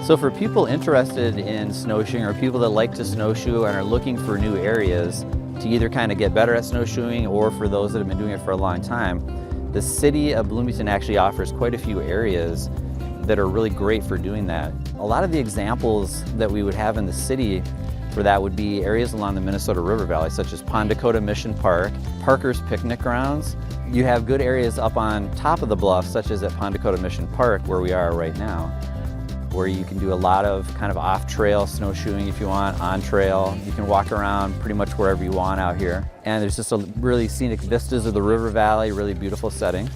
So for people interested in snowshoeing or people that like to snowshoe and are looking for new areas to either kind of get better at snowshoeing or for those that have been doing it for a long time, the city of Bloomington actually offers quite a few areas that are really great for doing that. A lot of the examples that we would have in the city for that would be areas along the Minnesota River Valley, such as Pond Dakota Mission Park, Parker's Picnic Grounds. You have good areas up on top of the bluff, such as at Pond Dakota Mission Park, where we are right now, where you can do a lot of kind of off-trail snowshoeing if you want, on-trail. You can walk around pretty much wherever you want out here. And there's just a really scenic vistas of the river valley, really beautiful setting.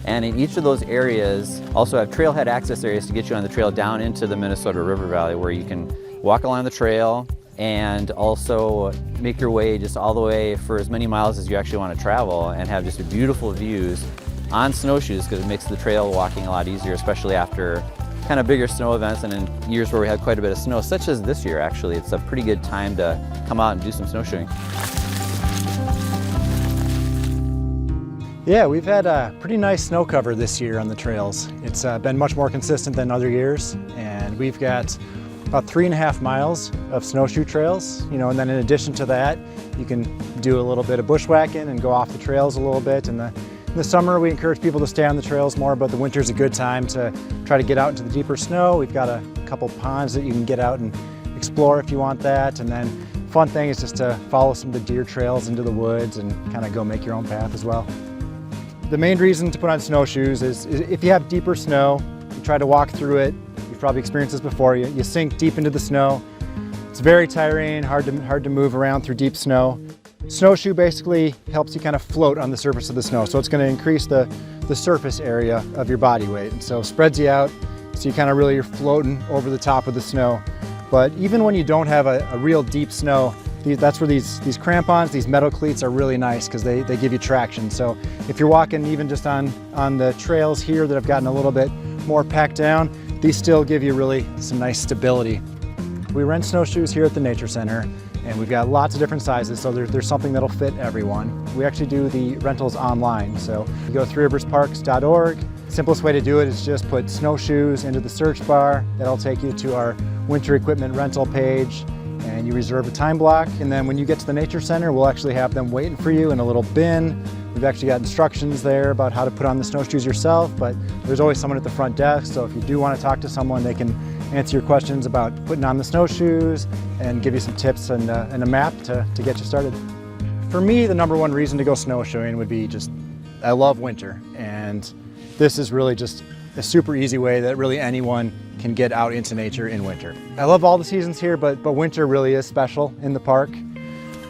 And in each of those areas also have trailhead access areas to get you on the trail down into the Minnesota River Valley, where you can walk along the trail and also make your way just all the way for as many miles as you actually want to travel and have just beautiful views on snowshoes, because it makes the trail walking a lot easier, especially after kind of bigger snow events and in years where we had quite a bit of snow, such as this year actually. It's a pretty good time to come out and do some snowshoeing. Yeah, we've had a pretty nice snow cover this year on the trails. It's been much more consistent than other years, and we've got about 3.5 miles of snowshoe trails, and then in addition to that, you can do a little bit of bushwhacking and go off the trails a little bit. In the summer, we encourage people to stay on the trails more, but the winter's a good time to try to get out into the deeper snow. We've got a couple ponds that you can get out and explore if you want that, and then fun thing is just to follow some of the deer trails into the woods and kind of go make your own path as well. The main reason to put on snowshoes is if you have deeper snow, you try to walk through it. You've probably experienced this before. You sink deep into the snow. It's very tiring, hard to move around through deep snow. Snowshoe basically helps you kind of float on the surface of the snow, so it's going to increase the surface area of your body weight, and so spreads you out, so you kind of really are floating over the top of the snow. But even when you don't have a real deep snow, that's where these crampons, these metal cleats are really nice, because they give you traction. So if you're walking even just on the trails here that have gotten a little bit more packed down, these still give you really some nice stability. We rent snowshoes here at the Nature Center, and we've got lots of different sizes, so there's something that'll fit everyone. We actually do the rentals online, so you go to threeriversparks.org. Simplest way to do it is just put snowshoes into the search bar. That'll take you to our winter equipment rental page, and you reserve a time block, and then when you get to the Nature Center, we'll actually have them waiting for you in a little bin. We've actually got instructions there about how to put on the snowshoes yourself, but there's always someone at the front desk, so if you do want to talk to someone, they can answer your questions about putting on the snowshoes and give you some tips and a map to get you started. For me, the number one reason to go snowshoeing would be just, I love winter, and this is really just a super easy way that really anyone can get out into nature in winter. I love all the seasons here, but winter really is special in the park.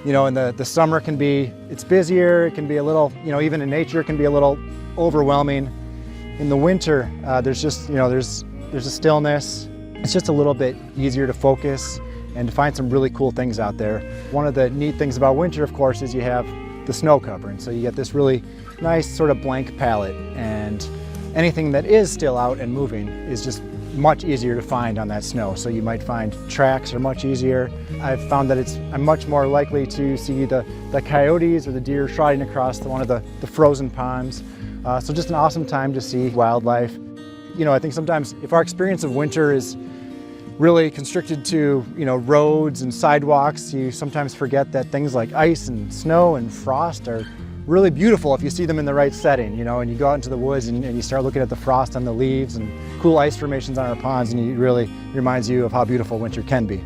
In the summer it's busier, it can be a little, even in nature it can be a little overwhelming. In the winter, there's a stillness. It's just a little bit easier to focus and to find some really cool things out there. One of the neat things about winter, of course, is you have the snow cover, and so you get this really nice sort of blank palette, and anything that is still out and moving is just much easier to find on that snow. So you might find tracks are much easier. I've found that I'm much more likely to see the coyotes or the deer trotting across one of the frozen ponds. So just an awesome time to see wildlife. I think sometimes if our experience of winter is really constricted to roads and sidewalks, you sometimes forget that things like ice and snow and frost are really beautiful if you see them in the right setting, and you go out into the woods and you start looking at the frost on the leaves and cool ice formations on our ponds, and it really reminds you of how beautiful winter can be.